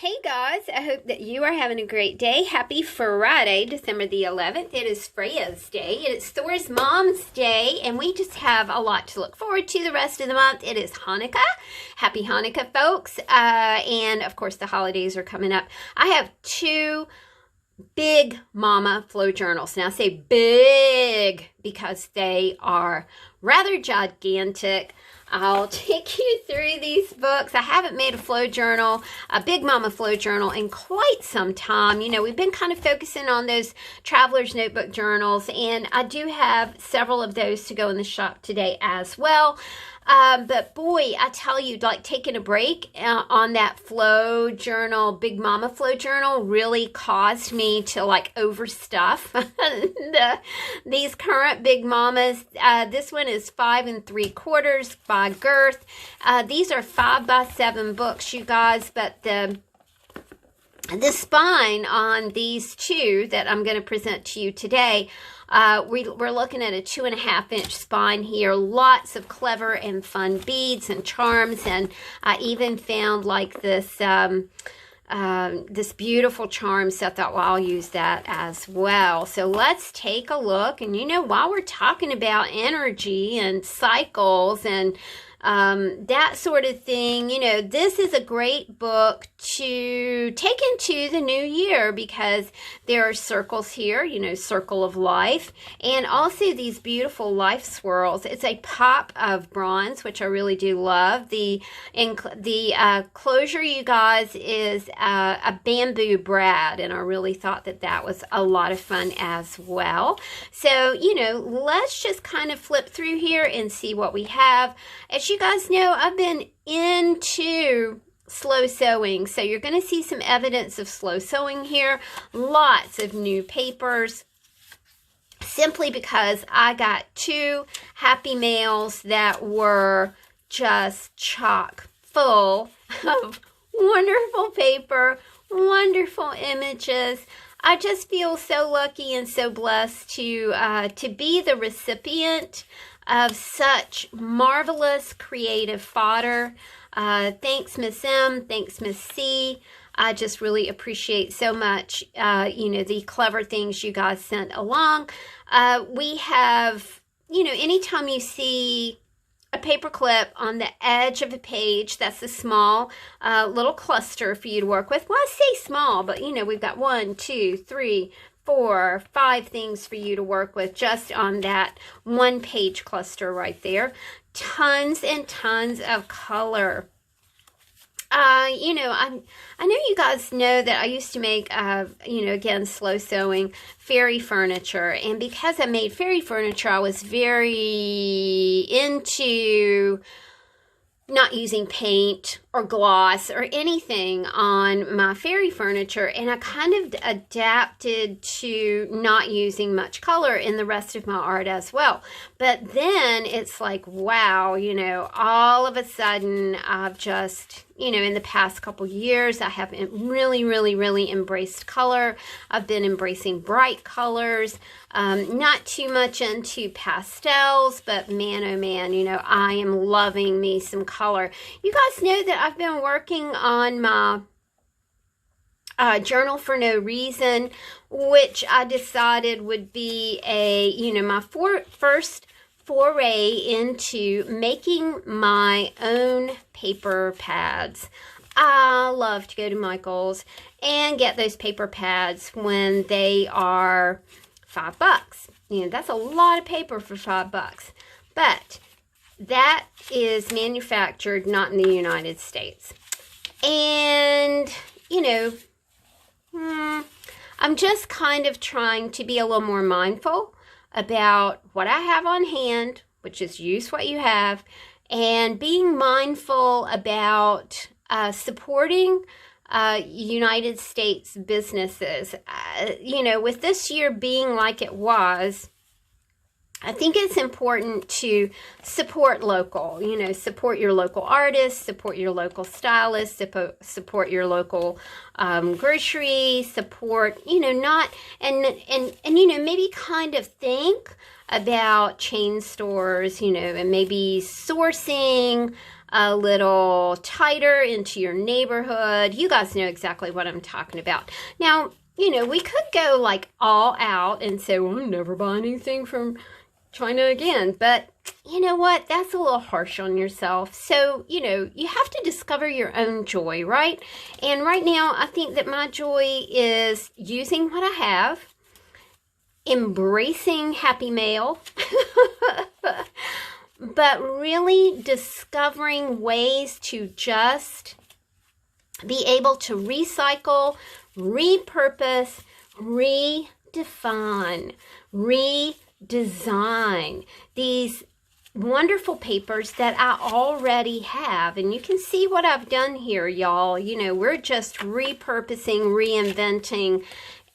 Hey guys, I hope that you are having a great day. Happy Friday, December the 11th. It is Freya's day. It's Thor's mom's day, and we just have a lot to look forward to the rest of the month. It is Hanukkah. Happy Hanukkah, folks. And of course, the holidays are coming up. I have two big mama flow journals. Now I say big because they are rather gigantic. I'll take you through these books. I haven't made a flow journal, a big mama flow journal, in quite some time. You know, we've been kind of focusing on those traveler's notebook journals, and I do have several of those to go in the shop today as well. But boy, I tell you, like taking a break on that flow journal, big mama flow journal, really caused me to like overstuff these current big mamas. This one is 5 3/4 by Girth. These are 5 by 7 books, you guys, but the spine on these two that I'm going to present to you today, we're looking at a 2.5-inch spine here. Lots of clever and fun beads and charms, and I even found like this this beautiful charm, so I thought, well, I'll use that as well. So let's take a look. And you know, while we're talking about energy and cycles and that sort of thing, you know, this is a great book to take into the new year because there are circles here, you know, circle of life, and also these beautiful life swirls. It's a pop of bronze, which I really do love. The closure, you guys, is a bamboo brad, and I really thought that that was a lot of fun as well. So, you know, let's just kind of flip through here and see what we have. As you guys know, I've been into slow sewing, so you're going to see some evidence of slow sewing here. Lots of new papers, simply because I got 2 happy mails that were just chock full of wonderful paper, wonderful images. I just feel so lucky and so blessed to be the recipient of such marvelous creative fodder. Thanks, Miss M. Thanks, Miss C. I just really appreciate so much, you know, the clever things you guys sent along. We have, you know, anytime you see a paper clip on the edge of a page, that's a small little cluster for you to work with. Well, I say small, but, you know, we've got 1, 2, 3, 4, 5 things for you to work with just on that 1-page cluster right there. Tons and tons of color. You know, I know you guys know that I used to make, you know, again, slow sewing fairy furniture. And because I made fairy furniture, I was very into not using paint or gloss or anything on my fairy furniture, and I kind of adapted to not using much color in the rest of my art as well. But then it's like, wow, you know, all of a sudden I've just, you know, in the past couple years, I have really embraced color. I've been embracing bright colors, not too much into pastels, but man, oh man, you know, I am loving me some color. You guys know that I've been working on my Journal for No Reason, which I decided would be a, you know, my first foray into making my own paper pads. I love to go to Michael's and get those paper pads when they are $5. You know, that's a lot of paper for $5. But that is manufactured not in the United States. And, you know, I'm just kind of trying to be a little more mindful about what I have on hand, which is use what you have, and being mindful about supporting United States businesses. You know, with this year being like it was, I think it's important to support local, you know, support your local artists, support your local stylists, support your local grocery, support, you know, not, and you know, maybe kind of think about chain stores, you know, and maybe sourcing a little tighter into your neighborhood. You guys know exactly what I'm talking about. Now, you know, we could go like all out and say, well, I'll never buy anything from China again. But you know what? That's a little harsh on yourself. So, you know, you have to discover your own joy, right? And right now, I think that my joy is using what I have, embracing Happy Mail, but really discovering ways to just be able to recycle, repurpose, redefine, redesign these wonderful papers that I already have. And you can see what I've done here, y'all. You know, we're just repurposing, reinventing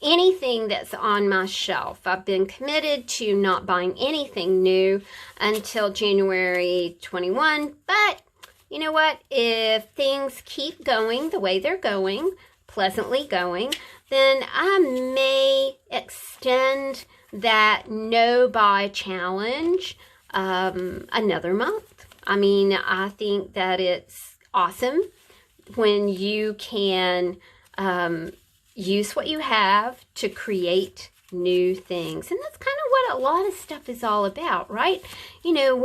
anything that's on my shelf. I've been committed to not buying anything new until January 21. But you know what? If things keep going the way they're going, pleasantly going, then I may extend that no buy challenge another month. I mean, I think that it's awesome when you can use what you have to create new things. And that's kind of what a lot of stuff is all about, right? You know,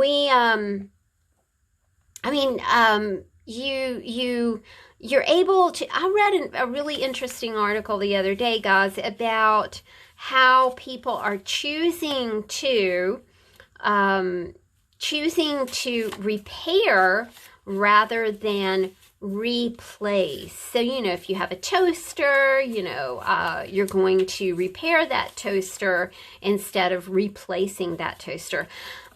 you're able to, I read a really interesting article the other day, guys, about how people are choosing to repair rather than replace. So, you know, if you have a toaster, you know, you're going to repair that toaster instead of replacing that toaster.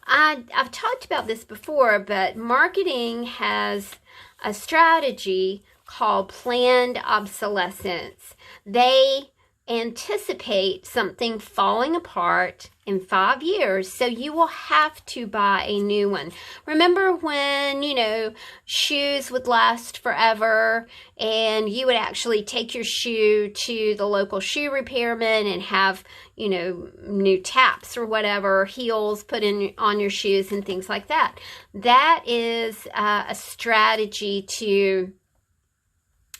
I've talked about this before, but marketing has a strategy called planned obsolescence. They anticipate something falling apart in 5 years, so you will have to buy a new one. Remember when, you know, shoes would last forever and you would actually take your shoe to the local shoe repairman and have, you know, new taps or whatever, heels put in on your shoes and things like that. That is a strategy to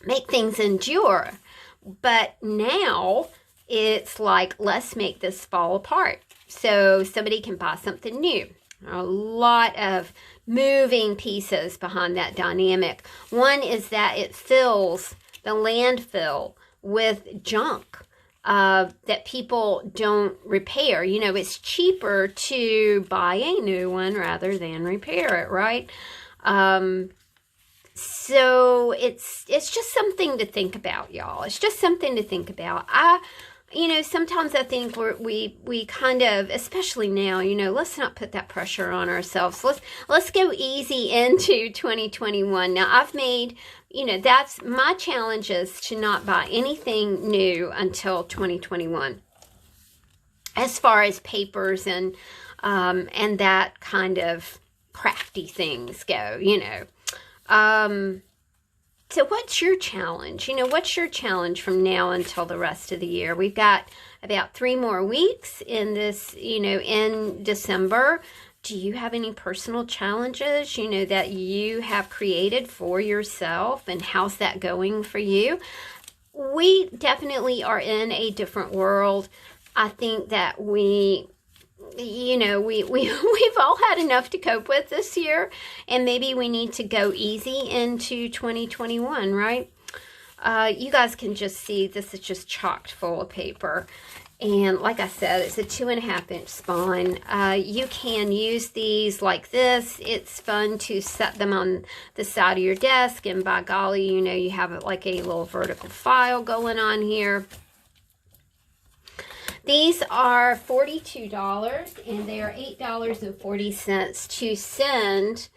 make things endure. But now it's like, let's make this fall apart so somebody can buy something new. A lot of moving pieces behind that dynamic. One is that it fills the landfill with junk that people don't repair. You know, it's cheaper to buy a new one rather than repair it, right? So it's just something to think about, y'all. It's just something to think about. You know, sometimes I think we kind of, especially now, you know, let's not put that pressure on ourselves. Let's go easy into 2021. Now, I've made, you know, that's my challenge is to not buy anything new until 2021. As far as papers and that kind of crafty things go, you know. So what's your challenge? You know, what's your challenge from now until the rest of the year? We've got about 3 more weeks in this, you know, in December. Do you have any personal challenges, you know, that you have created for yourself, and how's that going for you? We definitely are in a different world. I think that we've all had enough to cope with this year, and maybe we need to go easy into 2021, right? You guys can just see this is just chocked full of paper. And like I said, it's a 2.5-inch spine. You can use these like this. It's fun to set them on the side of your desk, and by golly, you know, you have like a little vertical file going on here. These are $42, and they are $8.40 to send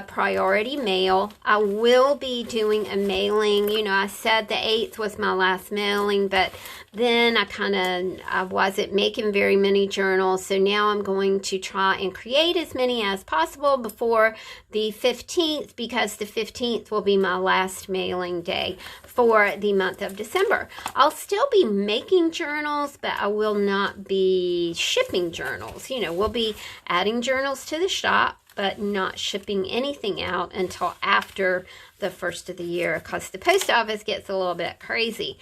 priority mail. I will be doing a mailing. You know, I said the 8th was my last mailing, but then I wasn't making very many journals, so now I'm going to try and create as many as possible before the 15th, because the 15th will be my last mailing day for the month of December. I'll still be making journals, but I will not be shipping journals. You know, we'll be adding journals to the shop, but not shipping anything out until after the first of the year because the post office gets a little bit crazy.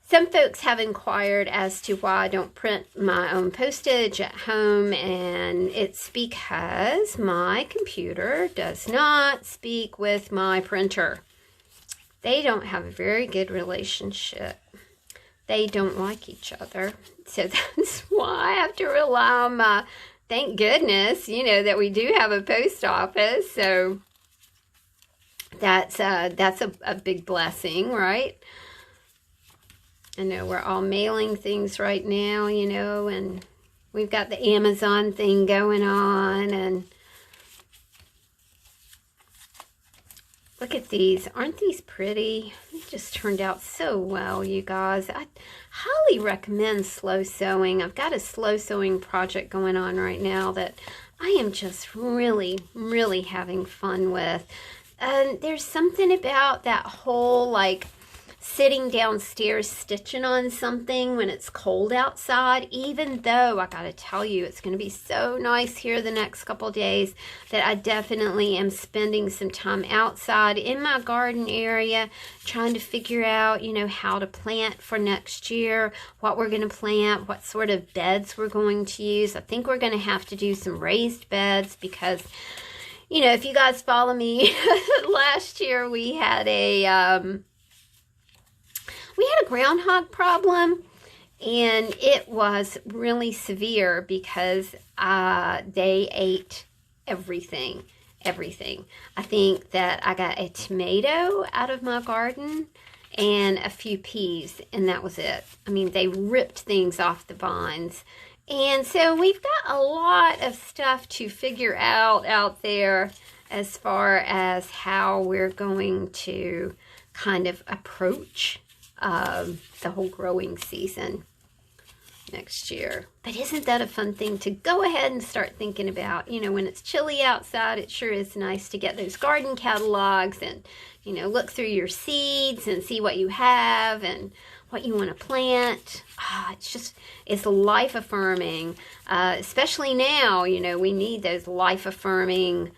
Some folks have inquired as to why I don't print my own postage at home, and it's because my computer does not speak with my printer. They don't have a very good relationship. They don't like each other. So that's why I have to rely on my, thank goodness, you know, that we do have a post office. So that's a big blessing, right? I know we're all mailing things right now, you know, and we've got the Amazon thing going on. And look at these. Aren't these pretty? They just turned out so well, you guys. I highly recommend slow sewing. I've got a slow sewing project going on right now that I am just really, really having fun with. And there's something about that whole, like, sitting downstairs stitching on something when it's cold outside, even though I gotta tell you it's going to be so nice here the next couple days, that I definitely am spending some time outside in my garden area trying to figure out, you know, how to plant for next year, what we're going to plant, what sort of beds we're going to use. I think we're going to have to do some raised beds because, you know, if you guys follow me, last year we had a groundhog problem, and it was really severe because they ate everything. I think that I got a tomato out of my garden and a few peas, and that was it. I mean, they ripped things off the vines. And so we've got a lot of stuff to figure out there as far as how we're going to kind of approach the whole growing season next year. But isn't that a fun thing to go ahead and start thinking about? You know, when it's chilly outside, it sure is nice to get those garden catalogs and, you know, look through your seeds and see what you have and what you want to plant. It's life affirming, especially now. You know, we need those life affirming,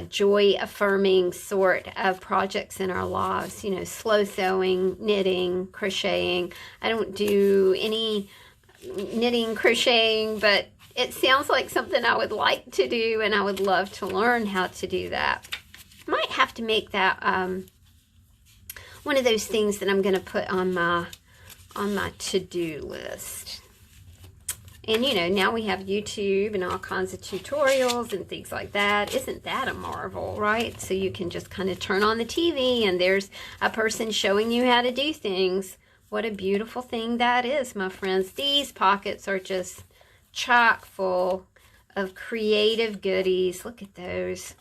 joy affirming sort of projects in our lives. You know, slow sewing, knitting, crocheting. I don't do any knitting, crocheting, but it sounds like something I would like to do, and I would love to learn how to do that. Might have to make that one of those things that I'm going to put on my to-do list. And, you know, now we have YouTube and all kinds of tutorials and things like that. Isn't that a marvel, right? So you can just kind of turn on the TV and there's a person showing you how to do things. What a beautiful thing that is, my friends. These pockets are just chock full of creative goodies. Look at those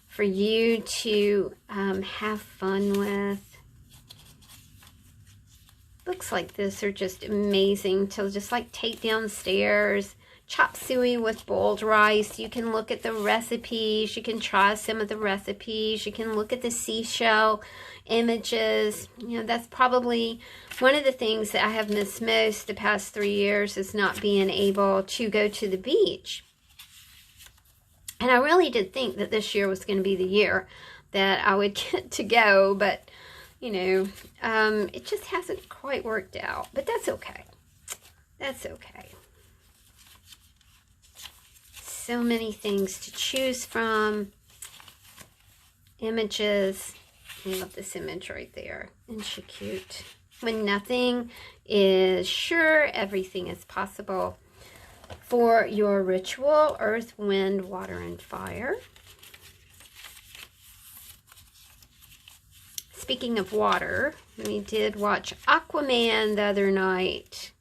for you to have fun with. Books like this are just amazing to just like take downstairs. Chop suey with boiled rice. You can look at the recipes. You can try some of the recipes. You can look at the seashell images. You know, that's probably one of the things that I have missed most the past 3 years, is not being able to go to the beach. And I really did think that this year was going to be the year that I would get to go, but you know, it just hasn't quite worked out, but that's okay. That's okay. So many things to choose from. Images. I love this image right there. Isn't she cute? When nothing is sure, everything is possible. For your ritual, earth, wind, water, and fire. Speaking of water, we did watch Aquaman the other night.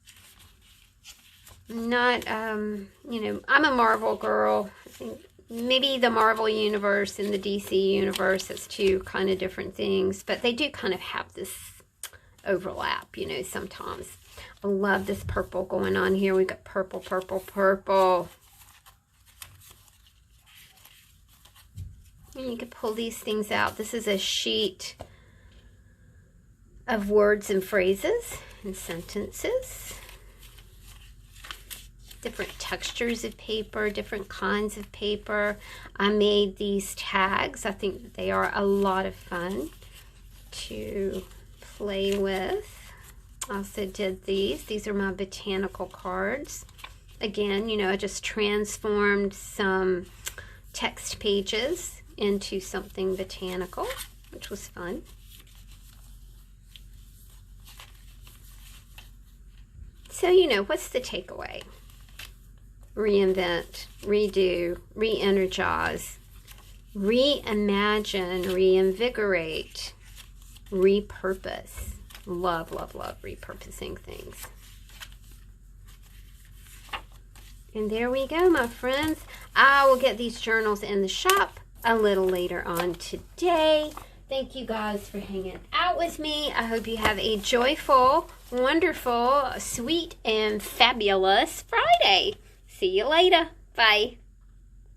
Not, you know, I'm a Marvel girl. I think maybe the Marvel universe and the DC universe is two kind of different things, but they do kind of have this overlap, you know, sometimes. I love this purple going on here. We've got purple, purple, purple. And you can pull these things out. This is a sheet of words and phrases and sentences. different textures of paper, different kinds of paper. I made these tags. I think that they are a lot of fun to play with. I also did these. These are my botanical cards. Again, you know, I just transformed some text pages into something botanical, which was fun. So, you know, what's the takeaway? Reinvent, redo, re-energize, reimagine, reinvigorate, repurpose. Love, love, love repurposing things. And there we go, my friends. I will get these journals in the shop a little later on today. Thank you guys for hanging out with me. I hope you have a joyful, wonderful, sweet, and fabulous Friday. See you later. Bye.